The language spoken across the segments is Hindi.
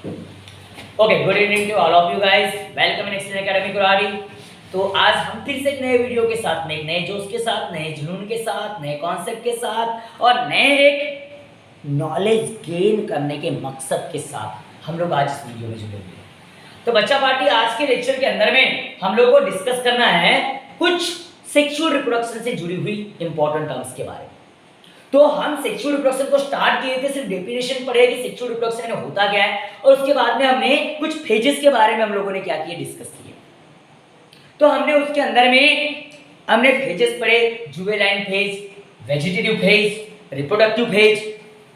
Okay, good evening to all of you guys. Welcome in Xtend academy Kurari. तो आज हम फिर से एक नए वीडियो के साथ में, एक नए जोश के साथ, नए जुनून के साथ, नए कॉन्सेप्ट के साथ और नए एक नॉलेज गेन करने के मकसद के साथ हम लोग आज इस वीडियो में जुड़े हुए हैं। तो बच्चा पार्टी, आज के लेक्चर के अंदर में हम लोग को डिस्कस करना है कुछ सेक्सुअल रिप्रोडक्शन से जुड़ी हुई इंपॉर्टेंट टर्म्स के बारे में। तो हम सेक्सुअल रिप्रोडक्शन को स्टार्ट किए थे, सिर्फ डेफिनेशन पढ़े कि सेक्सुअल रिप्रोडक्शन होता क्या है, और उसके बाद में हमने कुछ फेजेस के बारे में हम लोगों ने क्या किया, डिस्कस किया। तो हमने उसके अंदर में हमने फेजेस पढ़े, juvenile phase, vegetative phase, reproductive phase,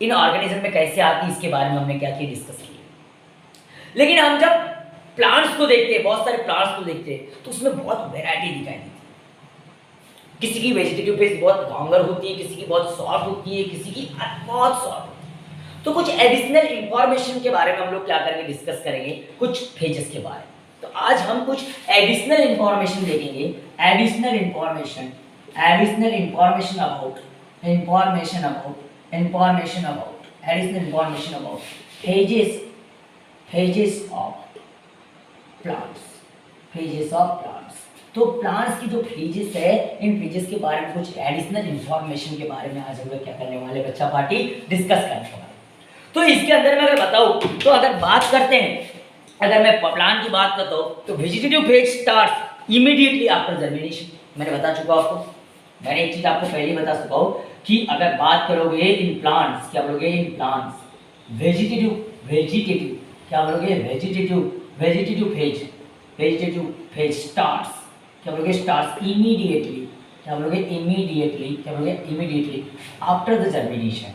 इन ऑर्गेनिज्म में कैसे आती है इसके बारे में हमने क्या किया, डिस्कस किया। लेकिन हम जब प्लांट्स को देखते हैं, बहुत सारे प्लांट्स को देखते हैं, तो उसमें बहुत वेराइटी दिखाई देती है। किसी की वेजिटेटिव फेज बहुत लॉन्गर होती है, किसी की बहुत शॉर्ट होती है, किसी की बहुत शॉर्ट होती है। तो कुछ एडिशनल इंफॉर्मेशन के बारे में हम लोग क्या करेंगे, डिस्कस करेंगे कुछ फेजेस के बारे में। तो आज हम कुछ एडिशनल इंफॉर्मेशन देखेंगे, additional information about phases of plants. तो प्लांट्स की जो फेजेस है, इन फेजेस के बारे में कुछ एडिशनल इंफॉर्मेशन के बारे में आज हम लोग क्या करने वाले, बच्चा पार्टी डिस्कस करने वाले। तो इसके अंदर मैं अगर बताऊं, तो अगर बात करते हैं, अगर मैं प्लांट की बात करता हूं, तो vegetative phase starts immediately after germination. मैंने बता चुका हूं आपको, मैंने एक चीज आपको पहले ही बता चुका हूं कि अगर बात करोगे इन प्लांट्स, क्या बोलोगे, इन प्लांट्स वेजिटेटिव क्या बोलोगे, वेजिटेटिव फेज स्टार्ट्स, क्या बोलोगे, स्टार्ट्स इमीडिएटली, क्या बोलोगे, इमीडिएटली आफ्टर द जर्मिनेशन।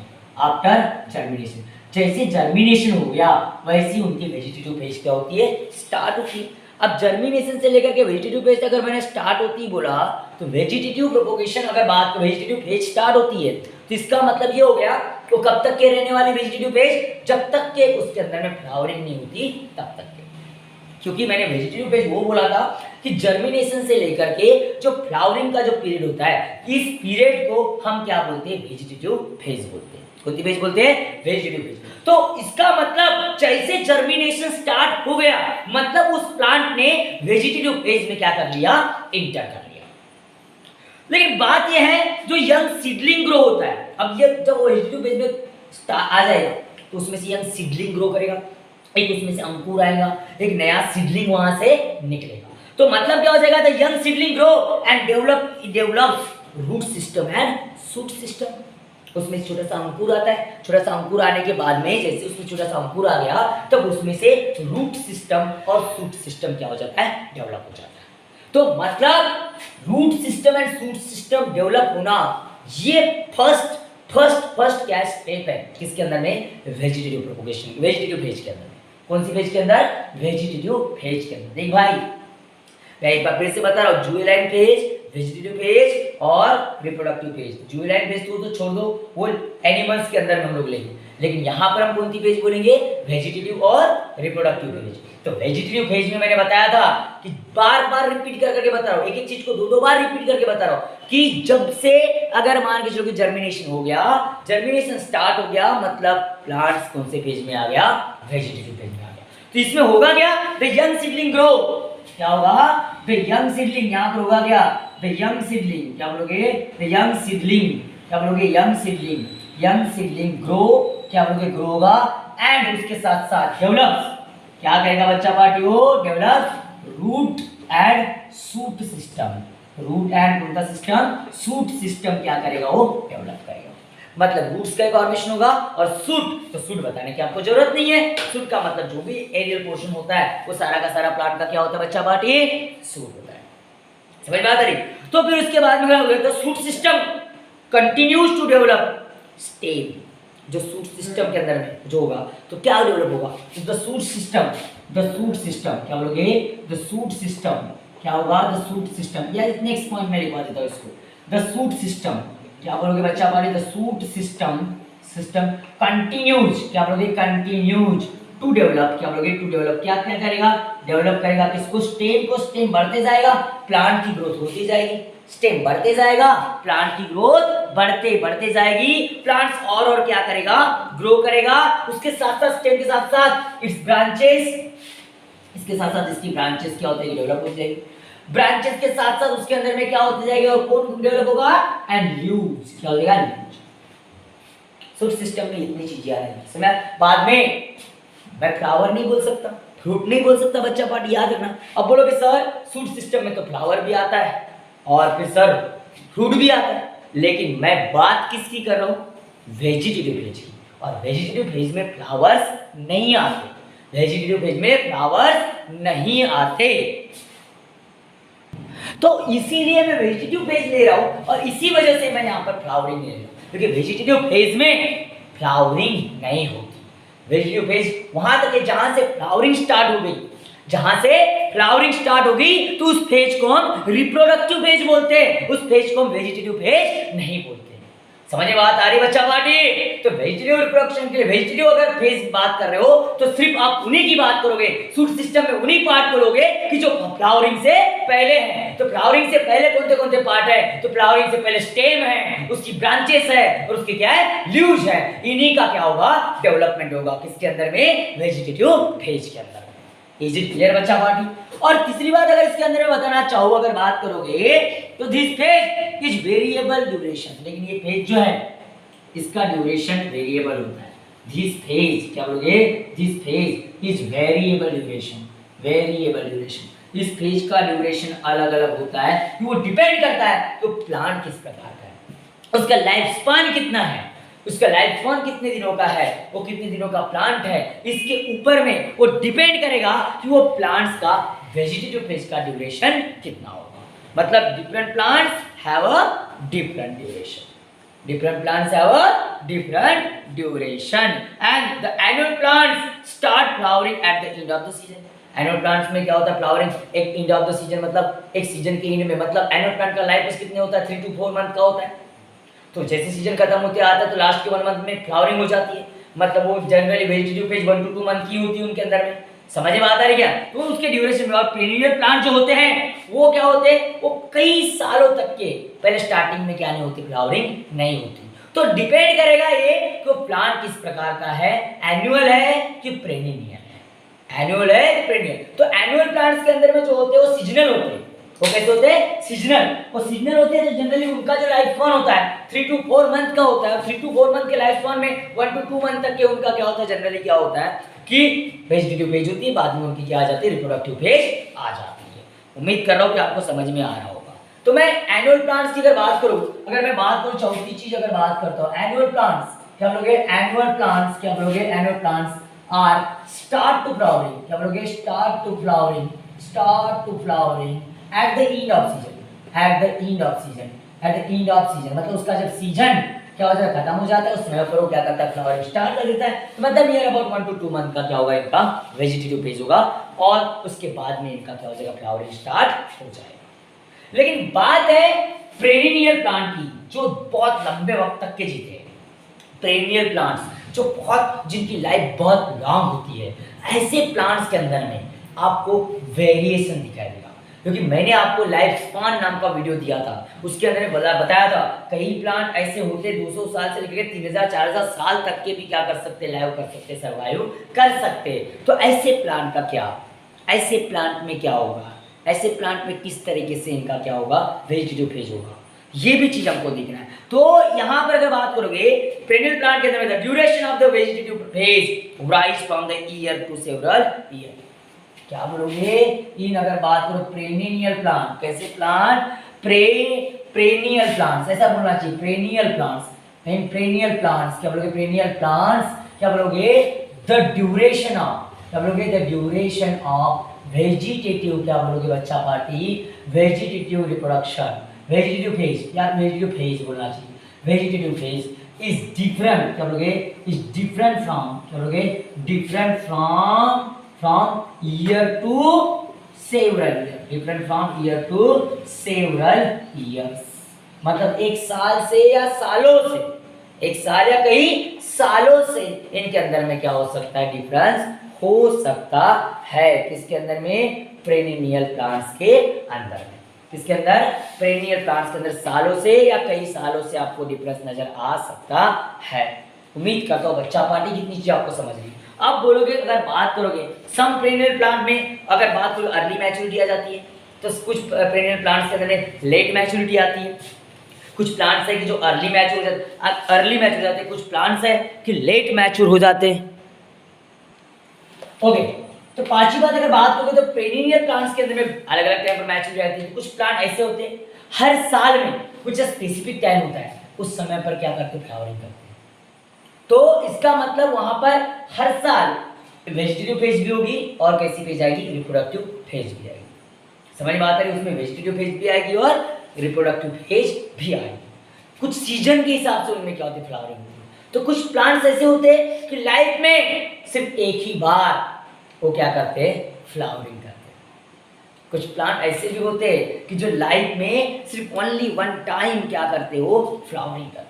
जैसे जर्मिनेशन हो गया वैसी उनकी वेजिटेटिव फेज क्या होती है, स्टार्ट होती है। अब जर्मिनेशन से लेकर के वेजिटेटिव फेज अगर मैंने स्टार्ट होती बोला, तो वेजिटेटिव प्रोपोगेशन अगर बात वेजिटेटिव फेज स्टार्ट होती है, तो इसका मतलब ये हो गया वो कब तक के रहने वाली वेजिटेटिव फेज, जब तक के उसके अंदर में फ्लावरिंग नहीं होती तब तक के। क्योंकि मैंने वेजिटेटिव फेज वो बोला था कि जर्मिनेशन से लेकर के जो फ्लावरिंग का जो पीरियड होता है, इस पीरियड को हम क्या बोलते हैं, वेजिटेटिव फेज बोलते हैं। कौन सी फेज बोलते हैं, वेजिटेटिव फेज। तो इसका मतलब जैसे जर्मिनेशन स्टार्ट हो गया, मतलब उस प्लांट ने वेजिटेटिव फेज में क्या कर लिया, इंटर कर लिया। लेकिन बात यह है जो यंग सीडलिंग ग्रो होता है, अब ये जब वो वेजिटेटिव फेज में आ जाएगा, तो उसमें से यंग सीडलिंग ग्रो करेगा, एक उसमें से अंकुर आएगा, एक नया सीडलिंग वहां से निकलेगा। तो मतलब क्या हो जाएगा, the young seedling grow and develop root system and shoot system. उसमें छोटा सा अंकुर आता है, छोटा सा अंकुर आने के बाद में जैसे उसमें छोटा सा अंकुर आ गया, तब उसमें से रूट सिस्टम और शूट सिस्टम क्या हो जाता है, डेवलप हो जाता है। तो मतलब root system and shoot system develop होना, ये फर्स्ट क्या स्टेप है किसके अंदर में, वेजिटेटिव प्रोपोगेशन, वेजिटेटिव फेज के अंदर। कौन सी फेज के अंदर, वेजिटेटिव फेज के अंदर। देख भाई, मैं एक बार फिर से बता रहा हूं, जुवेनाइल फेज, वेजिटेटिव फेज और रिप्रोडक्टिव फेज। जुवेनाइल फेज तो छोड़ दो, वो एनिमल्स के अंदर में हम लोग लेंगे, लेकिन यहां पर हम कौन सी फेज बोलेंगे, वेजिटेटिव और रिप्रोडक्टिव फेज। तो वेजिटेटिव फेज में मैंने बताया था कि बार-बार रिपीट करके बता रहा हूं, एक एक चीज को दो बार रिपीट करके बता रहा हूं कि जब से अगर मान के चलो कि जर्मिनेशन हो गया, जर्मिनेशन स्टार्ट हो गया, मतलब प्लांट्स कौन से फेज में आ गया, वेजिटेटिव फेज में आ गया। तो इसमें होगा क्या, द यंग सीडलिंग ग्रो, क्या होगा, द यंग सीडलिंग, यहां पर होगा क्या, द यंग सीडलिंग, क्या बोलोगे, द यंग सीडलिंग, क्या बोलोगे, यंग सीडलिंग ग्रो, क्या बोलोगे, ग्रो होगा, एंड उसके साथ साथ डेवलप, क्या करेगा बच्चा पार्टी, वो develop root and shoot system, root and कौन सा सिस्टम, शूट सिस्टम क्या करेगा, वो डेवलप करेगा। मतलब रूट्स का फॉर्मेशन होगा, और शूट, तो शूट बताने की आपको जरूरत नहीं है। शूट का मतलब जो भी एरियल पोर्शन होता है, वो सारा का सारा प्लांट का क्या होता है बच्चा पार्टी, शूट होता है। समझ में आ रही। तो फिर उसके बाद में क्या होगा, the shoot system continues to develop stem. जो शूट सिस्टम के अंदर में जो होगा, तो क्या डेवलप होगा, द शूट सिस्टम, क्या बोलोगे, द शूट सिस्टम, क्या होगा, द शूट सिस्टम। या नेक्स्ट पॉइंट में लिखवा देता हूं इसको, द शूट सिस्टम, क्या बोलोगे बच्चा party, the shoot system continues, क्या बोलोगे, कंटिन्यूज टू डेवलप, क्या बोलोगे, टू डेवलप, क्या क्या करेगा, डेवलप करेगा किसको, स्टेम को, स्टेम बढ़ते जाएगा, प्लांट की ग्रोथ होती जाएगी। स्टेम बढ़ते जाएगा, प्लांट की ग्रोथ बढ़ते बढ़ते जाएगी, प्लांट्स और क्या करेगा, ग्रो करेगा। उसके साथ साथ स्टेम के साथ साथ इट्स ब्रांचेस, इसके साथ साथ इसकी ब्रांचेस क्या होते हैं, डेवलप हो जाएगी। ब्रांचेस के साथ साथ उसके अंदर में क्या होते जाएगा, और कौन डेवलप होगा, एंड लीव्स, क्या हो जाएगा, लीव्स। सूट सिस्टम में इतनी चीजें आ रही हैं। समझ, बाद में मैं फ्लावर नहीं बोल सकता, फ्रूट नहीं बोल सकता, बच्चा पार्ट याद रखना। अब बोलोगे सर सूट सिस्टम में तो फ्लावर भी आता है और फिर सर फ्रूट भी आता है, लेकिन मैं बात किसकी कर रहा हूँ, वेजिटेटिव फेज की। और वेजिटेटिव फेज में फ्लावर्स नहीं आते, वेजिटेटिव फेज में फ्लावर्स नहीं आते। तो इसीलिए मैं वेजिटेटिव फेज ले रहा हूं और इसी वजह से मैं यहां पर फ्लावरिंग ले रहा हूं, क्योंकि वेजिटेटिव फेज में फ्लावरिंग नहीं होती। वेजिटेटिव फेज वहां तक है जहां से फ्लावरिंग स्टार्ट हो गई, जहां से फ्लावरिंग स्टार्ट होगी तो उस फेज को हम रिप्रोडक्टिव फेज बोलते हैं, उस फेज को हम वेजिटेटिव फेज नहीं बोलते। समझ में बात आ रही बच्चा पार्टी? तो वेजिटेटिव रिप्रोडक्शन के लिए वेजिटेटिव अगर फेज बात कर रहे हो तो सिर्फ आप उन्हीं की बात करोगे, सूट सिस्टम में उन्हीं पार्ट को लोगे कि जो फ्लावरिंग से पहले है। तो फ्लावरिंग से पहले कौन कौन से पार्ट है, तो फ्लावरिंग से पहले स्टेम है, उसकी ब्रांचेस है और उसके क्या है, लीव्स है। इन्हीं का क्या होगा, डेवलपमेंट होगा किसके अंदर में, वेजिटेटिव फेज के अंदर। इज इट क्लियर बच्चा पार्टी? और तीसरी बात अगर इसके अंदर में बताना चाहूँ, अगर बात करोगे तो this phase is variable duration, लेकिन ये फेज जो है इसका ड्यूरेशन वेरिएबल होता है। दिस फेज क्या बोलोगे, this phase is variable duration, variable duration. इस फेज का ड्यूरेशन अलग अलग होता है, वो डिपेंड करता है तो प्लांट किस प्रकार का है, उसका लाइफ स्पान कितना है, उसका लाइफ स्पान कितने दिनों का है, वो कितने दिनों का प्लांट है, इसके ऊपर में वो डिपेंड करेगा कि वो प्लांट्स का वेजिटेटिव फेज का ड्यूरेशन कितना होगा। मतलब different plants have a different duration, different plants have a different duration and the annual plants start flowering at the end of the season। annual plants में क्या होता है, फ्लावरिंग एक end of the season, मतलब एक सीजन के एंड में, मतलब annual plant का लाइफ कितने होता है, 3 to 4 मंथ का होता है। तो जैसे सीजन खत्म होते आता है तो लास्ट के 1 मंथ में फ्लावरिंग हो जाती है, मतलब वो generally vegetative phase 1 to 2 month की होती है उनके अंदर में। समझ में आता है क्या? तो उसके ड्यूरेशन में, और पेरिनियल प्लांट जो होते हैं वो क्या होते हैं, वो कई सालों तक के, पहले स्टार्टिंग में क्या नहीं होती, फ्लावरिंग नहीं होती। तो डिपेंड करेगा ये कि प्लांट किस प्रकार का है, एनुअल है कि पेरिनियल है, एनुअल है कि पेरिनियल। तो एनुअल प्लांट्स के अंदर में जो होते हैं वो सीजनल होते हैं। वो कैसे होते हैं, सीजनल। और सीजनल होते हैं तो जनरली उनका जो लाइफ स्पान होता है 3 to 4 मंथ का होता है। 3 to 4 मंथ के लाइफ स्पान में 1 to 2 मंथ तक के उनका क्या होता है, जनरली क्या होता है कि वेजिटेटिव फेज होती है, बाद में उनकी क्या आ जाती है, रिप्रोडक्टिव फेज आ जाती है। उम्मीद कर रहा हूँ कि आपको समझ में आ रहा होगा। तो मैं एनुअल प्लांट्स की अगर बात करूँ, अगर मैं बात करूँ चौथी चीज अगर बात करता हूँ, एनुअल प्लांट्स क्या बोलोगे, एनुअल प्लांट्स क्या बोलोगे, annual plants are start to flowering, क्या बोलोगे, start to flowering, start to flowering at the end of season, at the end of season, at the end of season, मतलब उसका जब सीजन क्या हो जाता है, खत्म हो जाता है, उस समय पर वो क्या करता है, फ्लावरिंग स्टार्ट कर देता है। तो मतलब नियर अबाउट 1 to 2 मंथ का क्या होगा, इनका वेजिटेटिव फेज होगा और उसके बाद में इनका क्या हो जाएगा, फ्लावरिंग स्टार्ट हो जाएगा। लेकिन बात है पेरिनियल प्लांट की, जो बहुत लंबे वक्त तक के जीते हैं। पेरिनियल प्लांट्स जो बहुत, जिनकी लाइफ बहुत लॉन्ग होती है, ऐसे प्लांट्स के अंदर में आपको वेरिएशन दिखाई देगा। क्योंकि मैंने आपको लाइफ स्पान नाम का वीडियो दिया था, उसके अंदर बताया था कई प्लांट ऐसे होते 200 साल से लेकर 3000-4000 साल तक के भी क्या कर सकते, लाइव कर सकते, सर्वाइव कर सकते। तो ऐसे प्लांट का क्या, ऐसे प्लांट में क्या होगा, ऐसे प्लांट में किस तरीके से इनका क्या होगा, वेजिटेटिव फेज होगा, ये भी चीज हमको देखना है। तो यहाँ पर अगर बात करोगे पेरिनियल प्लांट के अंदर the duration of the vegetative phase rise from the year to several year, क्या बोलोगे इन, अगर बात करो पेरिनियल प्लांट, कैसे प्लांट, पेरिनियल प्लांट्स, ऐसा बोलना चाहिए, पेरिनियल प्लांट्स, पेरिनियल प्लांट्स क्या बोलोगे, पेरिनियल प्लांट्स क्या बोलोगे, द ड्यूरेशन ऑफ, क्या बोलोगे, द ड्यूरेशन ऑफ वेजिटेटिव, क्या बोलोगे बच्चा party, vegetative reproduction, vegetative phase, या वेजिटेटिव फेज बोलना चाहिए, वेजिटेटिव फेज इज डिफरेंट, क्या बोलोगे, इज डिफरेंट फ्रॉम, क्या बोलोगे, different from year to several year, different from year to several years, मतलब एक साल से या सालों से, एक साल या कई सालों से इनके अंदर में क्या हो सकता है, डिफरेंस हो सकता है, किसके अंदर में, पेरिनियल प्लांट्स के अंदर में। इसके अंदर पेरेनियल प्लांट्स के अंदर सालों से या कई सालों से आपको डिफरेंस नजर आ सकता है। उम्मीद करता हूँ बच्चा पार्टी कितनी चीज आपको समझ ली। अब बोलोगे, अगर बात करोगे सम पेरेनियल प्लांट में, अगर बात करो अर्ली मैच्योरिटी आ जाती है, तो कुछ पेरेनियल प्लांट्स के अंदर लेट मैच्योरिटी आती है। कुछ प्लांट्स है कि जो अर्ली मैच्योर हो जाते हैं, कुछ प्लांट्स है कि लेट मैच्योर हो जाते हैं। ओके, तो पांचवी बात अगर बात करोगे तो पेरेनियल प्लांट्स के अंदर में अलग अलग टाइम पर मैच्योर रहती है। कुछ प्लांट ऐसे होते हैं हर साल में कुछ स्पेसिफिक टाइम होता है, उस समय पर क्या करते हैं, फ्लावरिंग करते हैं। तो इसका मतलब वहां पर हर साल वेजिटेटिव फेज भी होगी और कैसी फेज आएगी, रिप्रोडक्टिव फेज भी आएगी। समझ में आता है, उसमें वेजिटेटिव फेज भी आएगी और रिप्रोडक्टिव फेज भी आएगी। कुछ सीजन के हिसाब से उनमें क्या होती है, फ्लावरिंग होती है। तो कुछ प्लांट्स ऐसे होते हैं कि लाइफ में सिर्फ एक ही बार वो क्या करते हैं, फ्लावरिंग करते हैं। कुछ प्लांट ऐसे भी होते हैं कि जो लाइफ में सिर्फ ओनली वन टाइम क्या करते हो, फ्लावरिंग करते हैं।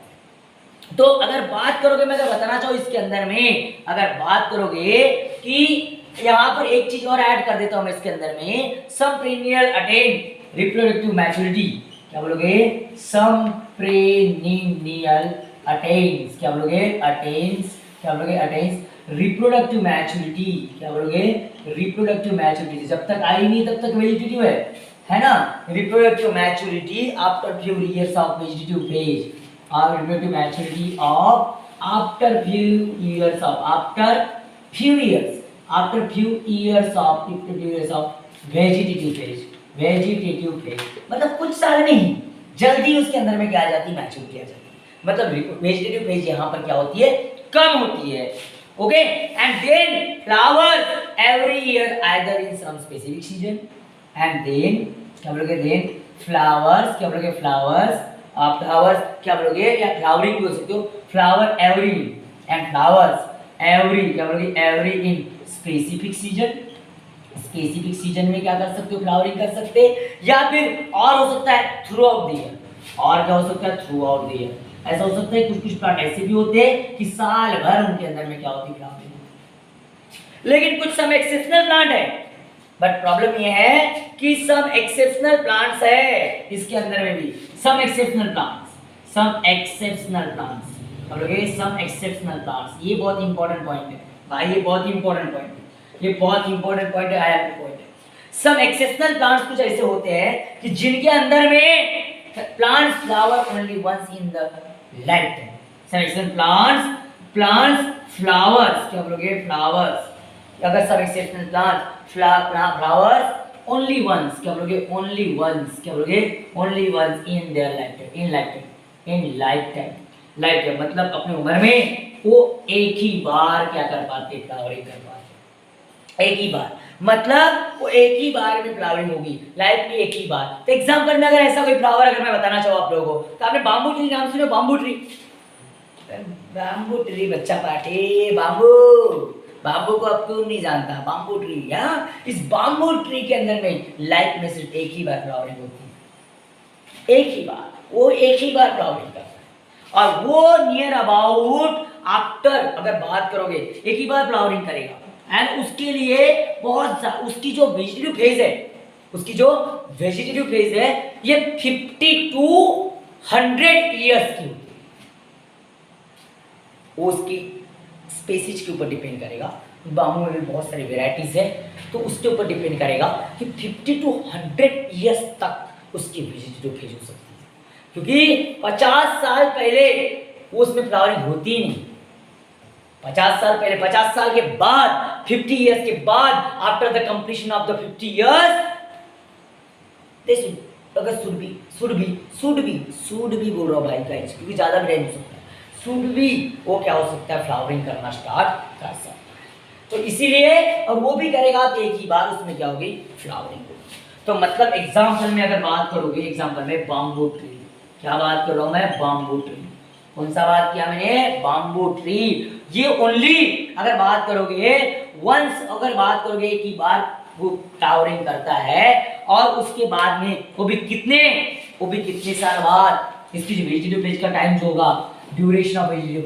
तो अगर बात करोगे, मैं अगर बताना चाहूँ इसके अंदर में, अगर बात करोगे कि यहाँ पर एक चीज और ऐड कर देता हूँ मैं इसके अंदर में, सम पेरेनियल अटेन रिप्रोडक्टिव मैच्योरिटी, क्या बोलोगे, सम पेरेनियल अटेन्स, क्या बोलोगे, अटेन्स, क्या बोलोगे, अटेन्स रिप्रोडक्टिव मैच्योरिटी, क्या बोलोगे, रिप्रोडक्टिव मैच्योरिटी। जब तक आई नहीं तब तक वेजिटेटिव है ना। Reproductive maturity after few years of vegetative phase, और reproductive maturity of after few years of, after few years of vegetative phase, vegetative phase मतलब कुछ साल नहीं, जल्दी उसके अंदर में क्या आ जाती है, मैच्योरिटी आ जाती है। मतलब वेजिटेटिव फेज यहाँ पर क्या होती है, कम होती है। Okay, and then flowers every year either in some specific season, and then क्या बोलोगे, देन फ्लावर्स, क्या बोलोगे, फ्लावर्स, फ्लावर्स क्या बोलोगे, या फ्लावरिंग बोल सकते हो, flower every, and flowers every, क्या बोलोगे, every in specific season. Specific season में क्या कर सकते हो, फ्लावरिंग कर सकते हैं, या फिर और हो सकता है थ्रू आउट द ईयर, और क्या हो सकता है, थ्रू आउट द ईयर। ऐसा हो सकता है कुछ कुछ प्लांट ऐसे भी होते हैं कि साल भर उनके अंदर में क्या होती है, फ्लावरिंग। लेकिन कुछ सम एक्सेप्शनल प्लांट है, बट प्रॉब्लम ये है कि सम एक्सेप्शनल प्लांट्स है इसके अंदर में भी, some exceptional plants, some exceptional plants, बोलोगे सम एक्सेप्शनल प्लांट्स। ये बहुत इंपॉर्टेंट पॉइंट है भाई, ये बहुत इंपॉर्टेंट पॉइंट है, ये बहुत इंपॉर्टेंट पॉइंट है, आया पॉइंट है। सम एक्सेप्शनल प्लांट्स कुछ ऐसे होते हैं कि जिनके अंदर में plants flower only once in the life time. Some exceptional plants flowers, क्या बोलोगे, फ्लावर्स। अगर सब exceptional plants flowers only once, क्या बोलोगे, ओनली वंस, क्या बोलोगे, only once in their life time, in life time मतलब अपनी उम्र में वो एक ही बार क्या कर पाते, फ्लावरिंग कर पाते, एक ही बार, मतलब वो एक ही बार में फ्लावरिंग होगी लाइफ में, एक ही बार। तो एग्जांपल में अगर ऐसा कोई फ्लावर अगर मैं बताना चाहूँ आप लोगों को, तो आपने बाम्बू ट्री नाम सुने, बाम्बू ट्री बच्चा पाठे, बाम्बू को अब क्यों नहीं जानता, बाम्बू ट्री। यहाँ इस बाम्बू ट्री के अंदर में लाइफ में सिर्फ एक ही बार फ्लावरिंग होती है, एक ही बार, वो एक ही बार फ्लावरिंग करता है, और वो नियर अबाउट आफ्टर अगर बात करोगे एक ही बार फ्लावरिंग करेगा। एंड उसके लिए बहुत उसकी जो वेजिटेटिव फेज है, उसकी जो वेजिटेटिव फेज है ये 50 to 100 ईयर्स की होती है। वो उसकी स्पेसीज के ऊपर डिपेंड करेगा, बाम्बू में भी बहुत सारी वेराइटीज है, तो उसके ऊपर डिपेंड करेगा कि 50 to 100 ईयर्स तक उसकी वेजिटेटिव फेज हो सकती है, क्योंकि 50 साल पहले वो उसमें फ्लावरिंग होती ही नहीं। 50 साल पहले, 50 साल के बाद, 50 इयर्स के बाद, after the completion of the 50 years, अगर शुड बी बोल रहा हूँ भाई गाइस, क्योंकि ज्यादा भी नहीं हो सकता, शुड बी वो क्या हो सकता है, फ्लावरिंग करना स्टार्ट कर सकता है। तो इसीलिए, और वो भी करेगा तो एक ही बार उसमें क्या होगी, फ्लावरिंग होगी। तो मतलब एग्जाम्पल में अगर बात करोगे, एग्जाम्पल में बाम्बू ट्री, क्या बात कर रहा हूँ मैं, बाम्बू ट्री, कौन सा बात किया मैंने, बाम्बू ट्री। ये ओनली अगर बात करोगे वंस, अगर बात करोगे एक ही बार वो फ्लावरिंग करता है, और उसके बाद में वो भी कितने साल बाद, इसकी जो वेजिटेटिव फेज का टाइम जो होगा, ड्यूरेशन ऑफ वेजिटेटिव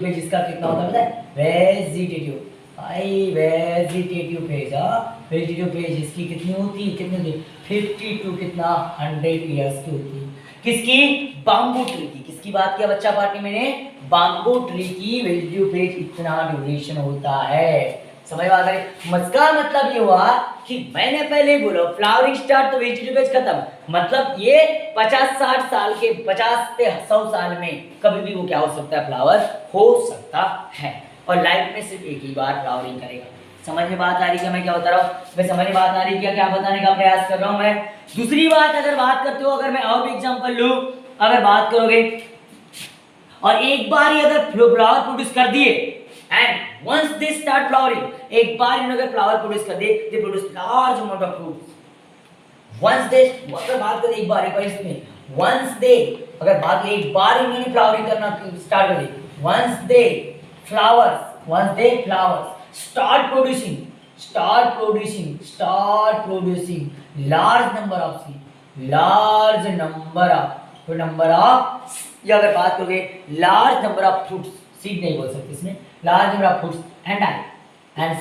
फेज इसका कितना होता है पता है, भाई वेजिटेटिव फेज, वेजिटेटिव फेज इसकी कितनी होती है, कितनी होती है 52 कितना 100 ईयर्स की होती है। किसकी, बाम्बू ट्री की। किसकी बात किया बच्चा पार्टी मैंने, बाम्बू ट्री की वेजिटेटिव फेज इतना ड्यूरेशन होता है। समझ में आ गई। मस्का मतलब ये हुआ कि मैंने पहले बोला फ्लावरिंग स्टार्ट तो वेजिटेटिव फेज खत्म, मतलब ये 50-60 साल के 50 से 100 साल में कभी भी वो क्या हो सकता है, फ्लावर हो सकता है। और लाइफ में सिर्फ एक ही बार फ्लावरिंग करेगा। समझ में बात आ रही है मैं क्या बता रहा हूँ, मैं समझ में बात आ रही है क्या बताने का प्रयास कर रहा हूँ मैं। दूसरी बात अगर बात करते हो, अगर मैं और भी एग्जांपल लूं, अगर बात करोगे और एक बार ही अगर फ्लावर प्रोड्यूस कर दिए and once they start flowering, एक बार इन्होंने अगर फ्लावर प्रोड्यूस कर दिए, they produce large amount of fruits. Once they, अगर बात करें एक बार इसमें, वंस दे अगर बात एक बार इन्होंने फ्लावरिंग करना स्टार्ट कर दी, once they flowers start producing large number of या अगर बात करोगे large number of fruits, seed नहीं बोल सकते इसमें, large number of fruits and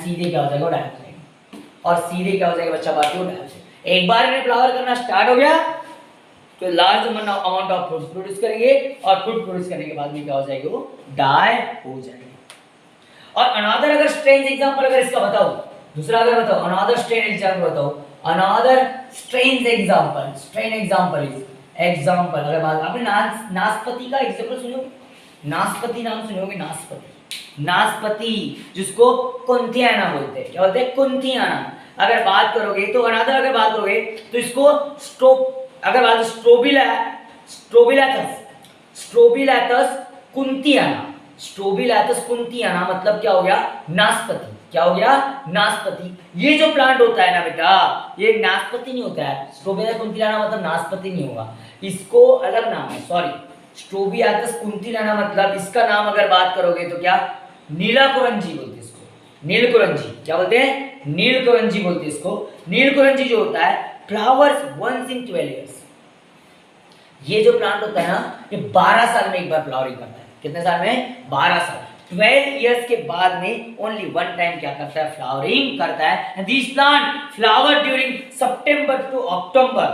सीधे क्या हो जाएगा, डाई हो जाएगा। और सीधे क्या हो जाएगा बच्चा बात हो डाई। एक बार में फ्लावर करना स्टार्ट हो गया तो large amount of fruits produce करेंगे और फ्रूट प्रोड्यूस करने के बाद में क्या हो जाएगी, वो डाई हो जाएगी। और अनदर अगर स्ट्रेंज एग्जांपल अगर इसका बताओ, दूसरा अगर बताओ अनदर स्ट्रेंज एग्जांपल बताओ, another strange example is example अगर बात आपने नाशपाती का एग्जांपल सुनोगे, नाशपाती नाम सुनोगे, नाशपाती जिसको कुंथियाना बोलते हैं, क्या बोलते हैं, कुंथियाना। अगर बात करोगे तो अनदर अगर बात करोगे तो इसको अगर बात स्ट्रोबिलैथस कुंथियाना मतलब क्या हो गया, नाशपाती। क्या हो गया, नाशपाती। ये जो प्लांट होता है ना बेटा, ये नाशपाती नहीं होता है। स्ट्रोबिलैथस कुंथियाना मतलब नाशपाती नहीं होगा, इसको अलग नाम है, सॉरी। स्ट्रोबिलैथस कुंथियाना मतलब इसका नाम अगर बात करोगे तो क्या, नीलाकुरंजी बोलते हैं इसको, नीलकुरंजी। क्या बोलते हैं, नीलकुरंजी बोलते हैं इसको। नीलकुरंजी जो होता है फ्लावर्स वंस इन 12 इयर्स। ये जो प्लांट होता है ना, ये 12 साल में एक बार फ्लावरिंग करता है। कितने साल में, 12 साल। 12 इयर्स के बाद में ओनली वन टाइम क्या करता है, फ्लावरिंग करता है। This plant flower during September to October.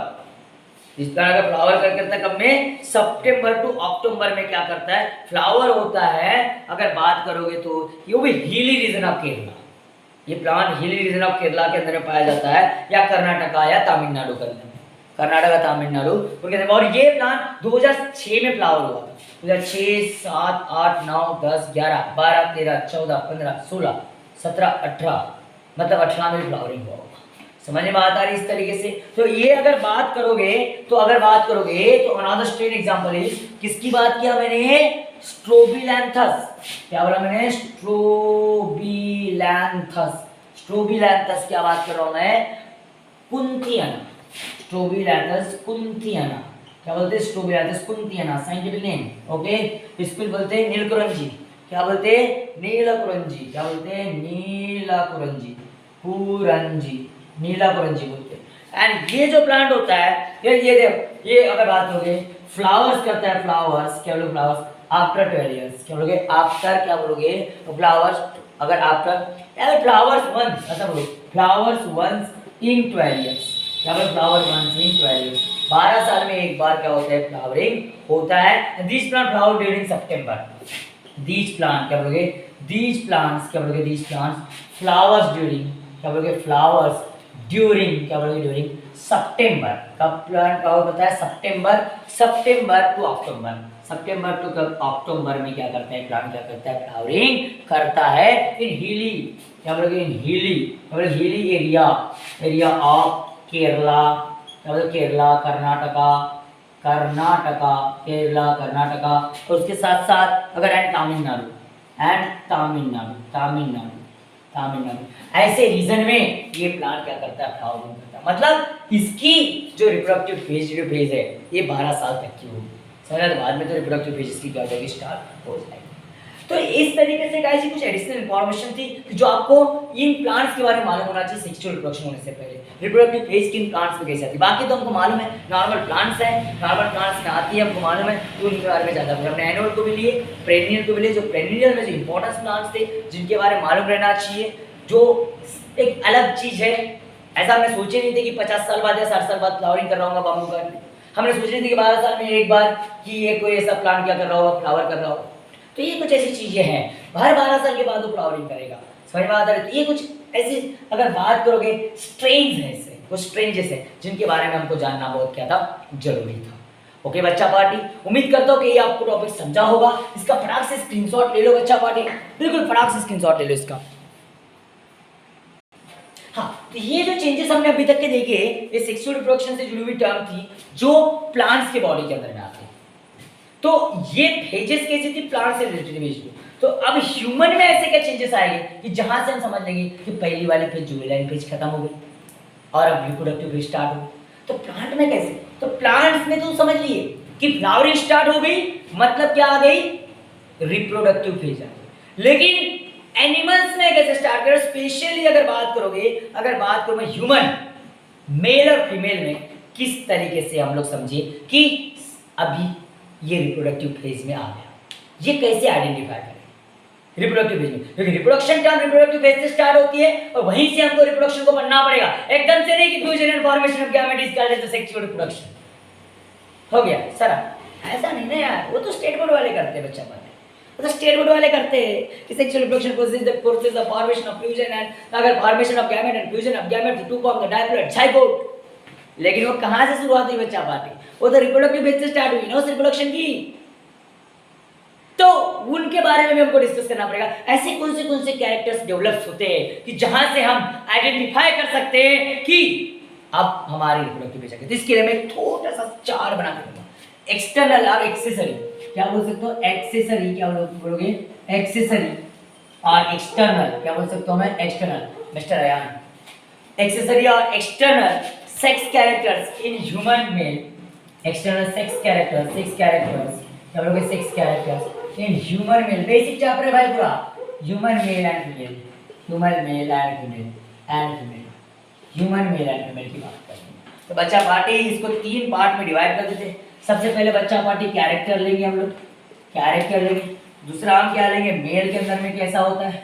This plant अगर फ्लावर करता है कब में, सितंबर टू अक्टूबर में क्या करता है, फ्लावर होता है। अगर बात करोगे तो ये भी हिली रीजन ऑफ केरला, ये plant hilly region of Kerala के अंदर में पाया जाता है, या कर्नाटका या तमिलनाडु के अंदर, कर्नाटका तमिलनाडु उनके अंदर। और ये प्लांट 2006 में फ्लावर हुआ था। 2006, 7, 8, 9, 10, 11, 12, 13, 14, 15, 16, 17, 18 मतलब 18 में फ्लावरिंग हुआ होगा। समझ में आता है इस तरीके से। तो ये अगर बात करोगे तो अनदर स्ट्रेन एग्जांपल इज, किसकी बात किया मैंने, स्ट्रोबिलैंथस। क्या बोला मैंने, स्ट्रोबिलैंथस क्या बात कर रहा हूं मैं, कुंथियाना। स्ट्रोबिलैंथस कुंथियाना क्या बोलते हैं, स्ट्रोबिलैंथस कुंथियाना साइंटिफिक नेम। ओके, इसको बोलते हैं नीलकुरंजी। क्या बोलते हैं, नीलकुरंजी। क्या बोलते हैं, नीलकुरंजी, नीलकुरंजी बोलते हैं। एंड ये जो प्लांट होता है, ये अगर बात करोगे फ्लावर्स करता है, फ्लावर्स क्या बोलोगे, फ्लावर्स आफ्टर 12 इयर्स। क्या बोलोगे, आफ्टर, क्या बोलोगे, फ्लावर्स अगर आफ्टर, फ्लावर्स वंस, ऐसा बोलो, फ्लावर्स वंस इन 12 इयर्स। क्या बोलो, फ्लावर वंस इन 12 इयर्स। 12 साल में एक बार क्या होता है, फ्लावरिंग होता है। This plant flower during September. This plant क्या बोलोगे, दिस प्लांट्स क्या बोलोगे, दिस प्लांट्स फ्लावर्स ड्यूरिंग, क्या बोलोगे, फ्लावर्स ड्यूरिंग, क्या बोलोगे, ड्यूरिंग सितंबर। कब प्लांट फ्लावर होता है, सितंबर टू अक्टूबर। सितंबर टू अक्टूबर में क्या करता है, प्लांट क्या करता है, फ्लावरिंग करता है। इन हिली, क्या बोलोगे, इन हिली, क्या बोलोगे, हिली एरिया ऑफ केरला। क्या बोलोगे, केरला, कर्नाटका, केरला, कर्नाटका। और उसके साथ साथ अगर एंड तमिलनाडु ऐसे रीजन में ये प्लांट क्या करता है, फ्लावरिंग करता है। मतलब इसकी जो रिप्रोडक्टिव फेज है ये 12 साल तक की होगी। समझ, बाद में तो रिप्रोडक्टिव फेज इसकी क्या हो जाएगी, स्टार्ट हो जाएगी। तो इस तरीके से गाइस कुछ एडिशनल इंफॉर्मेशन थी कि जो आपको इन प्लांट्स के बारे में मालूम होना चाहिए सेक्सुअल रिप्रोडक्शन होने से पहले। रिप्रोडक्टिव फेज किन प्लांट्स में कैसे आती है, बाकी तो हमको मालूम है, नॉर्मल प्लांट्स है, नॉर्मल प्लांट्स में आती है हमको मालूम है, तो उनके बारे में ज़्यादा हमने एनुअल को भी लिए, पेरेनियल को भी लिए। जो पेरेनियल में जो इंपॉर्टेंस प्लांट्स थे जिनके बारे में मालूम रहना चाहिए, जो एक अलग चीज़ है, ऐसा हमने सोचे नहीं थे कि 50 साल बाद या 60 साल बाद फ्लावरिंग कर रहा होगा बाम्बू का, हमने सोचे नहीं थे कि 12 साल में एक बार कि ये कोई ऐसा प्लांट क्या कर रहा होगा, फ्लावर कर रहा होगा। तो ये कुछ ऐसी चीजें हैं, हर 12 साल के बाद वो फ्लावरिंग करेगा, समझ में आता है। तो ये कुछ ऐसे अगर बात करोगे स्ट्रेन्स हैं, इससे वो स्ट्रेंजेस हैं जिनके बारे में हमको जानना बहुत क्या था, जरूरी था। ओके बच्चा पार्टी, उम्मीद करता हूँ कि ये आपको टॉपिक समझा होगा। इसका फटाक से स्क्रीनशॉट ले लो बच्चा पार्टी, बिल्कुल फटाक से स्क्रीनशॉट ले लो इसका। हाँ, तो ये जो चेंजेस हमने अभी तक के देखे, ये सेक्सुअल रिप्रोडक्शन से जुड़ी हुई टर्म थी जो प्लांट्स के बॉडी के अंदर में आते हैं। तो ये फेजेस कैसी थी, प्लांट से रिलेटेड भेज। तो अब ह्यूमन में ऐसे क्या चेंजेस आएंगे कि जहां से हम समझ लेंगे कि पहली वाली फेज जुवेनाइल फेज खत्म हो गई और अब रिप्रोडक्टिव फेज स्टार्ट हो गई। तो प्लांट में कैसे, तो प्लांट्स में तो समझ लिए कि फ्लावरिंग स्टार्ट हो गई, मतलब क्या आ गई, रिप्रोडक्टिव फेज आ गई। लेकिन एनिमल्स में कैसे स्टार्ट करें, स्पेशली अगर बात करूं मैं ह्यूमन मेल और फीमेल में किस तरीके से हम लोग समझे कि अभी ये रिप्रोडक्टिव फेज में आ गया, ये कैसे आइडेंटिफाई करें रिप्रोडक्टिव फेज में, क्योंकि रिप्रोडक्शन टर्म रिप्रोडक्टिव फेज से स्टार्ट होती है और वहीं से हमको रिप्रोडक्शन को पढ़ना पड़ेगा, एकदम से नहीं कि fusion and formation of gamete is called as sexual reproduction हो गया सर। ऐसा नहीं ना यार, वो तो स्टेट बोर्ड वाले करते हैं बच्चा पाने, वो तो स्टेट बोर्ड वाले करते हैं कि sexual reproduction process the formation of fusion and अगर formation of gamete and fusion of gamete to form the diploid zygote. लेकिन वो कहां से शुरुआत हुई बच्चा पार्टी, वो तो रिप्रोडक्टिव फेज से स्टार्ट हुई ना उस रिप्रोडक्शन की, तो उनके बारे में भी हमको डिस्कस करना पड़ेगा। ऐसे कौन से कैरेक्टर्स डेवलप होते हैं कि जहां से हम आइडेंटिफाई कर सकते हैं कि अब हमारी रिप्रोडक्टिव फेज आ गई। तो इसके लिए मैं थोड़ा सा चार्ट बना के दूंगा, एक्सटर्नल और एक्सेसरी, क्या बोल सकते हो एक्सेसरी, क्या बोलोगे एक्सेसरी, और एक्सटर्नल क्या बोल सकता हूं मैं, एक्सटर्नल मिस्टर अयान, एक्सेसरी और external sex characters in human male, external sex characters क्या बोलोगे sex characters in human male. Basic chapter है भाई पूरा, human male and female, human male and female, human male and female की बात करते हैं। तो बच्चा पार्टी इसको 3 पार्ट में डिवाइड कर देते हैं। सबसे पहले बच्चा पार्टी कैरेक्टर लेंगे हम लोग, कैरेक्टर लेंगे। दूसरा हम क्या लेंगे, मेल के अंदर में कैसा होता है,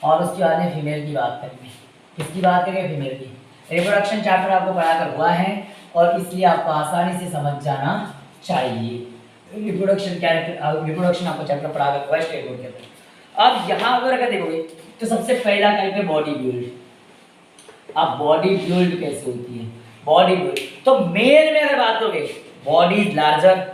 और उसके बाद में फीमेल की बात करेंगे। किसकी बात करेंगे, फीमेल की। रिप्रोडक्शन चैप्टर आपको पढ़ाकर हुआ है और इसलिए आपको आसानी से समझ जाना चाहिए। रिप्रोडक्शन कैरेक्टर, रिप्रोडक्शन आपको चैप्टर पढ़ाकर हुआ है स्टेट बोर्ड के अंदर। अब यहाँ अगर देखोगे तो सबसे पहला टाइप है बॉडी बिल्ड। अब बॉडी बिल्ड कैसे होती है, बॉडी बिल्ड तो मेल में अगर बात करोगे बॉडी इज लार्जर,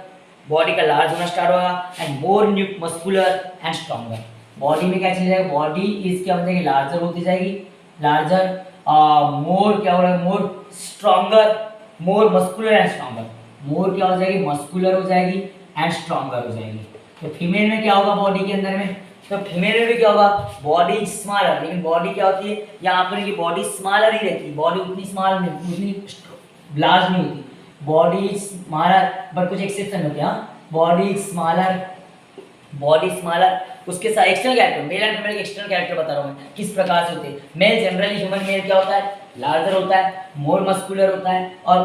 बॉडी का लार्ज होना स्टार्ट होगा and more muscular and stronger. Body में क्या चीज है, बॉडी इज क्या हो जाएगी, लार्जर होती जाएगी, लार्जर, मोर क्या हो रहा है, more stronger, more muscular and stronger, more क्या हो जाएगी, मस्कुलर हो जाएगी एंड स्ट्रॉन्गर हो जाएगी। तो फीमेल में क्या होगा बॉडी के अंदर में, तो फीमेल में भी क्या होगा, बॉडी स्मॉलर, लेकिन बॉडी क्या होती है यहाँ पर की बॉडी स्मॉलर ही रहती है, बॉडी उतनी स्मॉल नहीं, उतनी लार्ज नहीं होती, बॉडी स्मॉलर, बट कुछ एक्सेप्शन होते हैं। बॉडी स्मॉलर उसके साथ external character, male and female के एक्सटर्नल कैरेक्टर बता रहा हूँ मैं किस प्रकार से होते हैं। मेल जनरली ह्यूमन मेल क्या होता है, लार्जर होता है, मोर मस्कुलर होता है और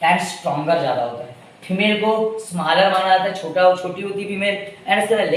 एंड स्ट्रॉन्गर ज़्यादा होता है। फीमेल को स्मॉलर माना जाता है, छोटी होती है फीमेल, एंड इसके बाद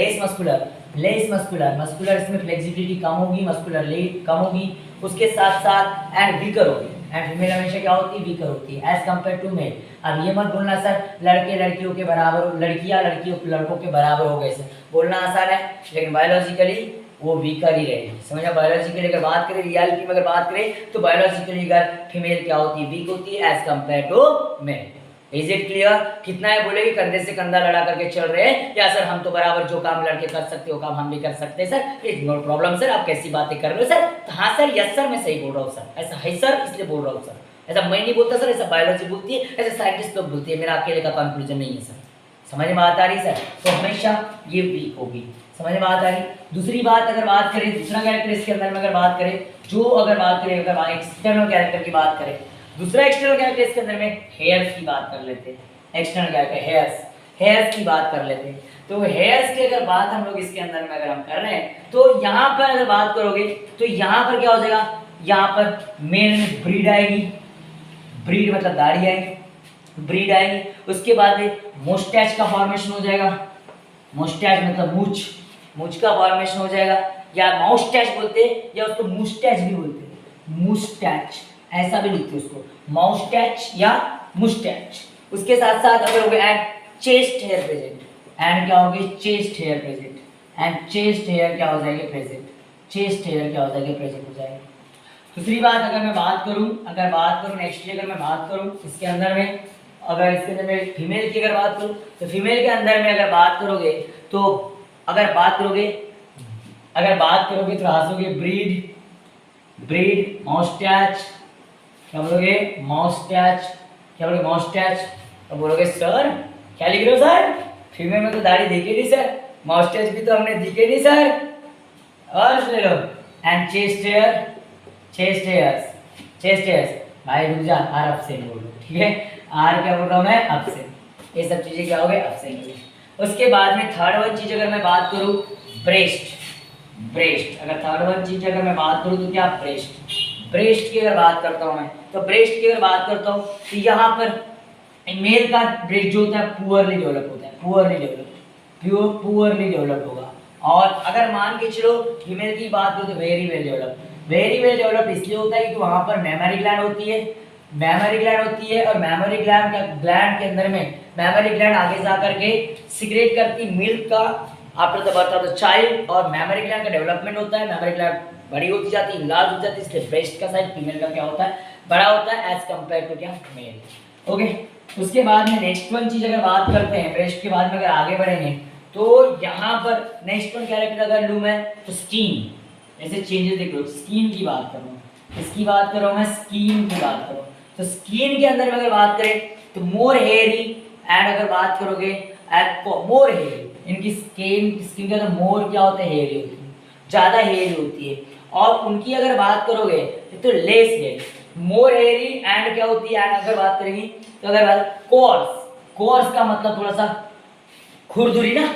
लेस मस्कुलर इसमें फ्लेक्सिबिलिटी कम होगी, मस्कुलर कम होगी, उसके साथ साथ एंड वीकर होगी। एंड फीमेल हमेशा क्या होती है, वीकर होती है एज कम्पेयर टू मेल। अब ये मत बोलना सर लड़के लड़कियों के बराबर, लड़कियां लड़कों के बराबर हो गए सर, बोलना आसान है लेकिन बायोलॉजिकली वो वीकर ही रहेगी, समझा। बायोलॉजिकली अगर बात करें, रियलिटी में अगर बात करें तो बायोलॉजिकली अगर फीमेल क्या होती है, वीक होती है as compare to male. Is it clear? कितना है बोलेगी, कंधे से कंधा लड़ा करके चल रहे हैं या सर हम तो बराबर जो काम लड़के कर सकते हो काम हम भी कर सकते हैं sir, is no problem sir, आप कैसी बातें कर रहे हो सर। तो हाँ सर, यस सर, मैं सही बोल रहा हूँ सर, ऐसा है सर इसलिए बोल रहा हूँ सर, ऐसा मैं नहीं बोलता सर, ऐसा बायोलॉजी बोलती है, ऐसे साइंटिस्ट लोग बोलती है, मेरा अकेले का कंक्लूजन नहीं है सर। समझ में बात आ रही सर? तो हमेशा ये वीक होगी, समझ में बात आ रही। दूसरी बात अगर बात करें, दूसरा कैरेक्टर इसके अंदर में अगर बात करें, अगर एक्सटर्नल कैरेक्टर की बात करें, दूसरा एक्सटर्नल कैरेक्टर इसके अंदर में हेयर्स की बात कर लेते हैं। एक्सटर्नल कैरेक्टर हेयर्स की बात कर लेते हैं। तो हेयर्स की अगर बात हम लोग इसके अंदर में अगर हम कर रहे हैं तो यहाँ पर अगर बात करोगे तो यहाँ पर क्या हो जाएगा, यहाँ पर मेल में ब्रीड आएगी, ब्रीड मतलब दाढ़ी आएगी, ब्रीड आएगी। उसके बाद में मोस्टैच का फॉर्मेशन हो जाएगा, मोस्टैच मतलब मूछ, मूछ का फॉर्मेशन हो जाएगा, या माउस्टैच बोलते हैं या उसको मुस्टैच भी बोलते हैं, मुस्टैच ऐसा भी लिखते हैं उसको, माउस्टैच या मुस्टैच। उसके साथ साथ अगर हो गया and chest hair present, and क्या होगी chest hair present, and chest hair क्या हो जाएगी प्रेजेंट, चेस्ट हेयर क्या हो जाएगी प्रेजेंट हो जाएगा। दूसरी बात अगर मैं बात करूं नेक्स्ट अगर मैं बात करूं इसके अंदर में, अगर इसके अंदर में फीमेल की अगर बात करूं तो फीमेल के अंदर में अगर बात करोगे तो अगर बात करोगे तो हंसोगे ब्रीड, ब्रीड माउस्टैच, क्या बोलोगे माउस्टैच, क्या बोलोगे माउस्टैच, तो बोलोगे सर क्या लिख रहे हो सर, फीमेल में तो दाढ़ी दिखे नहीं सर, माउस्टैच भी तो हमने दिखे नहीं सर, और ले लो and chest hair, chest hairs, chest hairs भाई रुक जा, आर अपसेंट बोलो, ठीक है, आर क्या बोल रहा हूँ मैं अपसेंट, ये सब चीज़ें क्या हो गए अपसेंट। उसके बाद में थर्ड वन चीज़ अगर मैं बात करूँ ब्रेस्ट, ब्रेस्ट अगर थर्ड वन चीज़ अगर मैं बात करूँ तो क्या ब्रेस्ट, ब्रेस्ट की अगर बात करता हूँ मैं तो ब्रेस्ट की अगर बात करता हूँ तो यहाँ पर मेल का ब्रेस्ट जो होता है पुअरली डेवलप होता है, पुअरली डेवलप, पुअरली डेवलप होगा। और अगर मान के चलो फीमेल की बात करो तो very well develop, very well develop इसलिए होता है कि वहाँ पर मेमोरी ग्लैंड होती है, मेमोरी ग्लैंड होती है, और मेमोरी ग्लैंड के अंदर में मेमोरी ग्लैंड आगे जा करके सिक्रेट करती मिल्क का after the birth of the child, और मेमोरी ग्लैंड का डेवलपमेंट होता है, मेमोरी ग्लैंड बड़ी होती जाती है, लार्ज हो जाती है, इसलिए ब्रेस्ट का साइज फीमेल का क्या होता है बड़ा होता है एज कम्पेयर टू क्या मेल। ओके, उसके बाद में नेक्स्ट वन चीज अगर बात करते हैं ब्रेस्ट के बाद में अगर आगे बढ़ेंगे तो यहाँ पर नेक्स्ट वन कैरेक्टर अगर लूँ मैं तो स्किन, ऐसे चेंजेस देख लो, स्किन की बात करूँ, इसकी बात करूँ मैं, स्किन की बात करूँ तो स्किन के अंदर में अगर बात करें तो मोर हेयरी, एंड अगर बात करोगे मोर हेयरी, इनकी स्किन के अंदर मोर क्या होता है हेयरी होती है, ज़्यादा हेयरी होती है। और उनकी अगर बात करोगे तो less hair, more hairy and क्या होती है, एंड अगर बात करेंगे तो अगर बात कोर्स, कोर्स का मतलब थोड़ा सा खुरदुरी ना,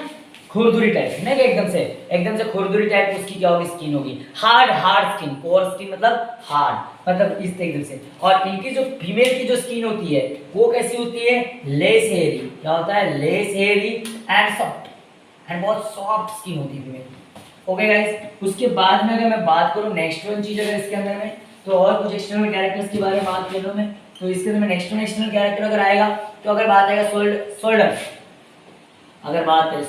खुरदुरी टाइप नहीं, एकदम से खुरदुरी टाइप उसकी क्या होगी स्किन होगी, hard hard skin, core skin मतलब हार्ड, मतलब इस एकदम से। और इनकी जो फीमेल की जो स्किन होती है वो कैसी होती है लेस हेयरी, क्या होता है less hairy and soft, and बहुत सॉफ्ट स्किन होती है फीमेल। ओके गाइस, उसके बाद में अगर मैं बात करूँ नेक्स्ट वन चीज अगर इसके अंदर में तो और कुछ एक्सटर्नल कैरेक्टर्स के बारे में बात कर लूँ मैं, तो इसके अंदर में नेक्स्ट वन एक्सटर्नल कैरेक्टर अगर आएगा तो अगर बात आएगा शोल्डर्स, अगर बात करें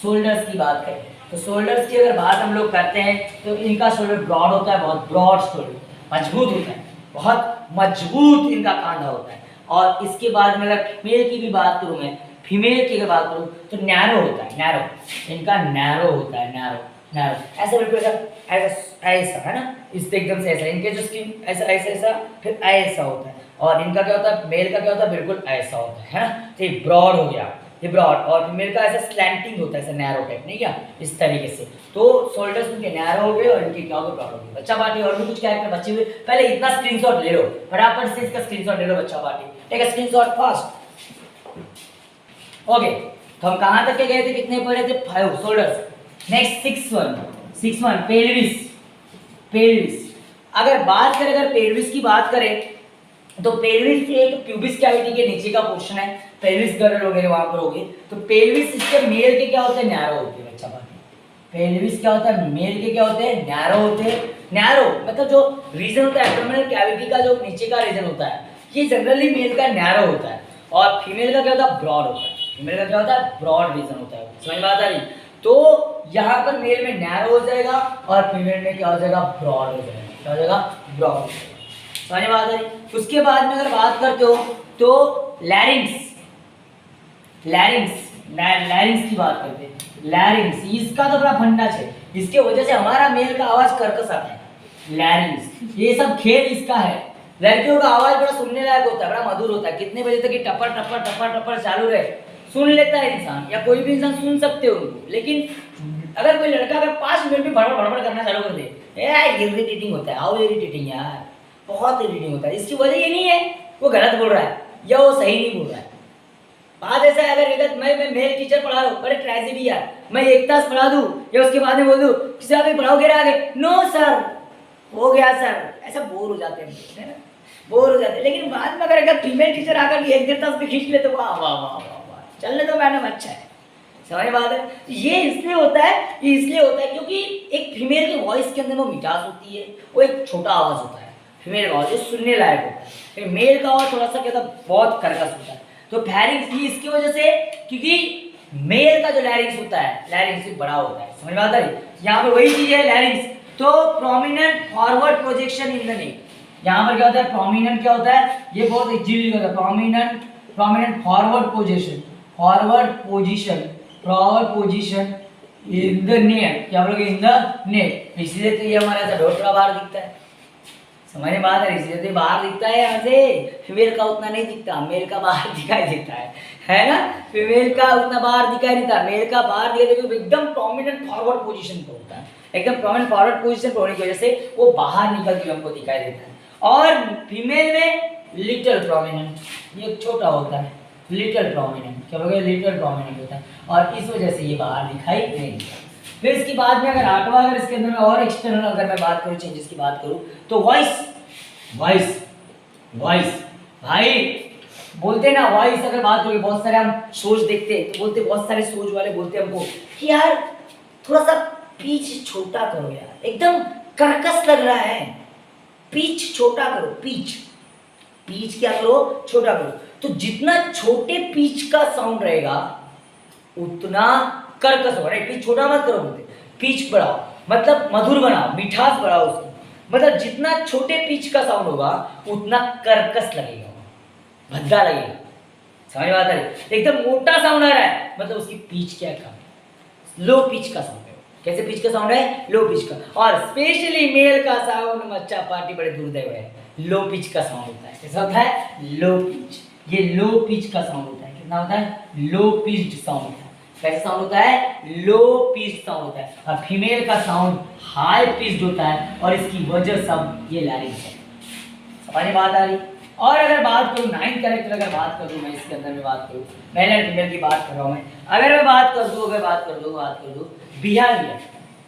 शोल्डर्स की बात करें तो शोल्डर्स की अगर बात हम लोग करते हैं तो इनका शोल्डर ब्रॉड होता है, बहुत ब्रॉड शोल्डर, मजबूत होता है, बहुत मजबूत इनका कांधा होता है। और इसके बाद में अगर फीमेल की भी बात करूँ मैं, फीमेल की अगर बात करूँ तो नैरो होता है, नैरो, इनका नैरो होता है, नैरो ऐसा बिल्कुल ऐसा ऐसा है ना, इससे एकदम से ऐसा, इनके जो स्किन ऐसा ऐसा ऐसा फिर ऐसा होता है, और इनका क्या होता है मेल का क्या होता है बिल्कुल ऐसा होता है ना, तो ये ब्रॉड हो गया, ये ब्रॉड, और फीमेल का ऐसा स्लैंटिंग होता है, ऐसा नैरो टाइप, नहीं क्या इस तरीके से। तो शोल्डर्स इनके नैरो हो गए और इनके क्या हो गए ब्रॉड हो गए। बच्चा पार्टी और भी कुछ कैरेक्टर बचे हुए, पहले इतना स्क्रीनशॉट ले लो, फटाफट से इसका स्क्रीनशॉट ले लो बच्चा party, take a screenshot fast. Okay, तो हम कहाँ तक के गए थे, कितने पढ़े थे 5 शोल्डर्स। Next 6 one pelvis. अगर बात करें अगर पेल्विस की बात करें तो पेल्विस एक प्यूबिस कैविटी के नीचे का पोर्शन है, पेल्विस गर्ल वगैरह वहां पर होगी, तो पेल्विस इसके मेल के क्या होते हैं नैरो होते हैं बच्चा पार्टी, पेल्विस क्या होता है मेल के क्या होते हैं नैरो होते हैं। नैरो मतलब जो रीजन होता है एब्डोमिनल कैविटी का जो नीचे का रीजन होता है ये जनरली मेल का नैरो होता है, और फीमेल का क्या होता है ब्रॉड होता है, फीमेल का क्या होता है ब्रॉड रीजन होता है, समझ में आता है। तो यहाँ पर मेल में नैरो हो जाएगा और फीमेल में क्या हो जाएगा ब्रॉड हो जाएगा, क्या हो जाएगा ब्रॉड हो जाएगा, समझ में आता है। उसके बाद में अगर बात करते हो तो लैरिंग्स की बात करते हैं, लैरिंग्स इसका तो बड़ा फंडा है, इसके वजह से हमारा मेल का आवाज कर्कश आता है, लैरिंग्स ये सब खेल इसका है। लड़कियों का आवाज बड़ा सुनने लायक होता है, बड़ा मधुर होता है, कितने बजे तक ये टपर टपर टपर टपर चालू रहे सुन लेता है इंसान, या कोई भी इंसान सुन सकते हो उनको। लेकिन अगर कोई लड़का अगर 5 मिनट में बड़बड़ बड़बड़ करना चालू कर दे यार इरिटेटिंग होता है, हाउ इरिटेटिंग यार, बहुत इरिटेटिंग होता है। इसकी वजह ये नहीं है वो गलत बोल रहा है या वो सही नहीं बोल रहा है, बात ऐसा है, अगर मैं मेल टीचर पढ़ा रहा हूँ, बड़े ट्रेजेडी यार, मैं एक तास पढ़ा दूँ या उसके बाद में बोल दूँ किसी आप पढ़ाओगे ना आगे, नो सर हो गया सर, ऐसा बोर हो जाते हैं ना, बोर हो जाते हैं। लेकिन बाद में अगर फीमेल टीचर आकर एक डेढ़ तास में खींच ले तो वाह वाह वाह वाह वाह, चलने दो मैडम, अच्छा है। समझ बात है। ये इसलिए होता है क्योंकि एक फीमेल की वॉइस के अंदर वो मिठास होती है, वो एक छोटा आवाज होता है, फीमेल का आवाज सुनने लायक होता है। मेल का आवाज थोड़ा सा क्या था, बहुत कर्कश होता है। तो लैरिंक्स भी इसकी वजह से, क्योंकि मेल का जो लैरिंक्स होता है, लैरिंक्स भी बड़ा होता है। समझ में आता है। यहाँ पे वही चीज है लैरिंक्स। तो prominent forward projection in the neck, यहाँ पर क्या होता है, प्रोमिनेंट क्या होता है, ये बहुत इजीली होता है, prominent forward position, forward position in the neck, क्या बोलोगे, इन द नेक। इसलिए तो ये हमारा ऐसा ढोटरा बाहर दिखता है। समझ में बात है, इसलिए तो बाहर दिखता है यहाँ से, फीमेल का उतना नहीं दिखता, मेल का बाहर दिखाई देता है ना। फीमेल का उतना बाहर दिखाई देता है, मेल का बाहर दिखाई देता है, एकदम प्रोमिनेंट फॉरवर्ड पोजीशन पे होता है, एकदम प्रोमिनेंट फॉरवर्ड पोजीशन पे होने की वजह से वो बाहर निकल के हमको दिखाई देता है। और फीमेल में लिटिल प्रोमिनेंट, ये छोटा होता है, लिटिल प्रोमिनेंट, क्या बोलोगे, लिटिल प्रोमिनेंट होता है, और इस वजह से ये बाहर दिखाई नहीं देता। फिर इसके बाद में अगर आठवां, अगर इसके अंदर में और एक्सटर्नल अगर मैं बात करूँ, चेंजेस की बात करूँ, तो वॉइस भाई बोलते ना, वॉइस अगर बात करोगे, बहुत सारे हम सोच देखते हैं तो बोलते, बहुत सारे सोच वाले बोलते हैं हमको कि यार थोड़ा सा पिच छोटा करो यार, एकदम कर्कश लग रहा है, पिच छोटा करो, पिच क्या करो, छोटा करो। तो जितना छोटे पिच का साउंड रहेगा उतना कर्कश होगा। नहीं, पिच छोटा मत करो, बोलते पिच बढ़ाओ, मतलब मधुर बनाओ, मिठास बढ़ाओ उसकी, मतलब जितना छोटे पिच का साउंड होगा उतना कर्कश लगेगा, भद्दा लगेगा। समझ में आता है। एकदम मोटा साउंड आ रहा है, मतलब उसकी पिच क्या कम है, लो पिच का साउंड है। कैसे पिच का साउंड है, लो पिच का। और स्पेशली मेल का साउंड मच्चा पार्टी बड़े दुर्दैव है, लो पिच का साउंड होता है। कैसा होता है, लो पिच, ये लो पिच का साउंड होता है। कितना होता है, लो पिच्ड साउंड होता है। कैसा साउंड होता है, लो पिच साउंड होता है। और फीमेल का साउंड हाई पिच्ड होता है, और इसकी वजह सब ये लैरिंक्स है। समझ में बात आ रही। और अगर बात करूँ 9 कैरेक्टर, अगर बात करूँ मैं इसके अंदर में बात करूँ, मेल एंड फीमेल की बात कर रहा हूँ मैं, अगर मैं बात कर दूँ बिहेवियर,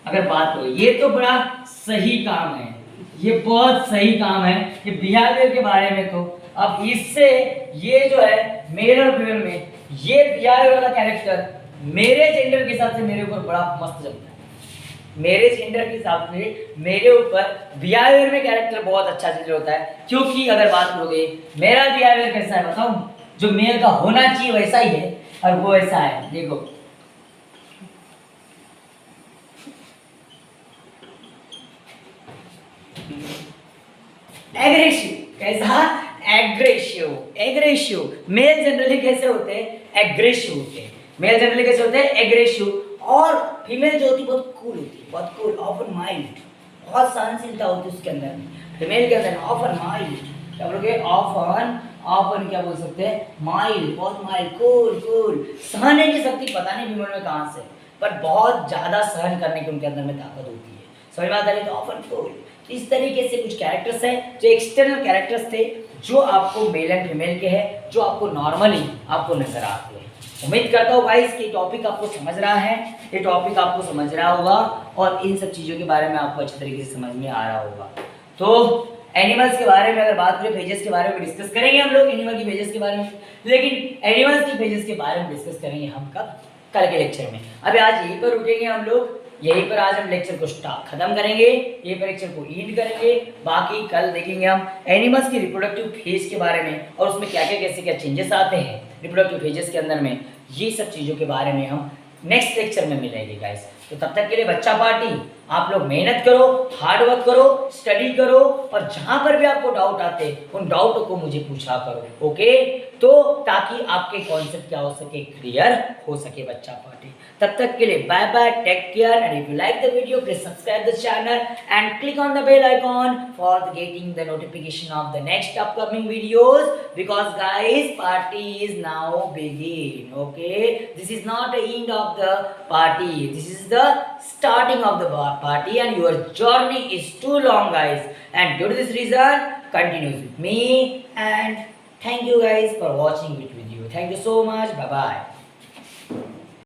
अगर बात करो, ये तो बड़ा सही काम है, ये बहुत सही काम है कि बिहेवियर के बारे में। तो अब इससे ये जो है मेल और फीमेल में ये बिहेवियर वाला कैरेक्टर मेरे जेंडर के हिसाब से मेरे ऊपर बड़ा मस्त जमता है। मेरे जेंडर के हिसाब से मेरे ऊपर बिहेवियर में कैरेक्टर बहुत अच्छा चीज होता है, क्योंकि अगर बात करोगे मेरा बिहेवियर कैसा है बताऊं, जो मेल का होना चाहिए वैसा ही है, और वो ऐसा है, देखो एग्रेसिव। कैसा, एग्रेसिव। मेल जनरली कैसे होते हैं, एग्रेसिव होते हैं। मेल जनरली कैसे होते हैं, एग्रेसिव। और फीमेल जो होती है बहुत कूल होती है, बहुत कूल, ऑफन माइल्ड, बहुत सहनशीलता होती है उसके अंदर। फीमेल के अंदर ऑफन माइल्ड, क्या बोलोगे, ऑफन क्या बोल सकते हैं, माइल्ड, बहुत माइल्ड, कूल। सहने की शक्ति पता नहीं फीमेल में कहाँ से, पर बहुत ज्यादा सहन करने की उनके अंदर में ताकत होती है। समझ में आता है, तो ऑफन कूल। इस तरीके से कुछ कैरेक्टर्स हैं जो एक्सटर्नल कैरेक्टर्स थे, जो आपको मेल एंड फीमेल के हैं, जो आपको नॉर्मली आपको नजर आते हैं। उम्मीद करता हूँ गाइस कि टॉपिक आपको समझ रहा है, ये टॉपिक आपको समझ रहा होगा, और इन सब चीज़ों के बारे में आपको अच्छे तरीके से समझ में आ रहा होगा। तो एनिमल्स के बारे में अगर बात करें, पेजेस के बारे में डिस्कस करेंगे हम लोग, एनिमल की पेजेस के बारे में, लेकिन एनिमल्स की पेजेस के बारे में डिस्कस करेंगे हम कब, कल के लेक्चर में। अभी आज यहीं पर रुकेंगे हम लोग, यहीं पर आज हम लेक्चर को खत्म करेंगे, यहीं पर लेक्चर को एंड करेंगे। बाकी कल देखेंगे हम एनिमल्स की रिप्रोडक्टिव फेज के बारे में, और उसमें क्या क्या चेंजेस आते हैं रिप्रोडक्टिव फेजेस के अंदर में, ये सब चीज़ों के बारे में हम नेक्स्ट लेक्चर में मिलेंगे गाइस। तो तब तक के लिए बच्चा पार्टी, आप लोग मेहनत करो, हार्ड वर्क करो, स्टडी करो, और जहां पर भी आपको डाउट आते उन डाउटों को मुझे पूछा करो, ओके। तो ताकि आपके कॉन्सेप्ट क्या हो सके, क्लियर हो सके बच्चा पार्टी। तब तक के लिए bye bye, take care, and if you like the video please subscribe the channel and click on the bell icon for getting the notification of the next upcoming videos, because guys party is now begin, okay. This is not the end of the party, this is the starting of the party, and your journey is too long guys, and due to this reason continues with me, and Thank you guys for watching it video. Thank you so much. Bye bye.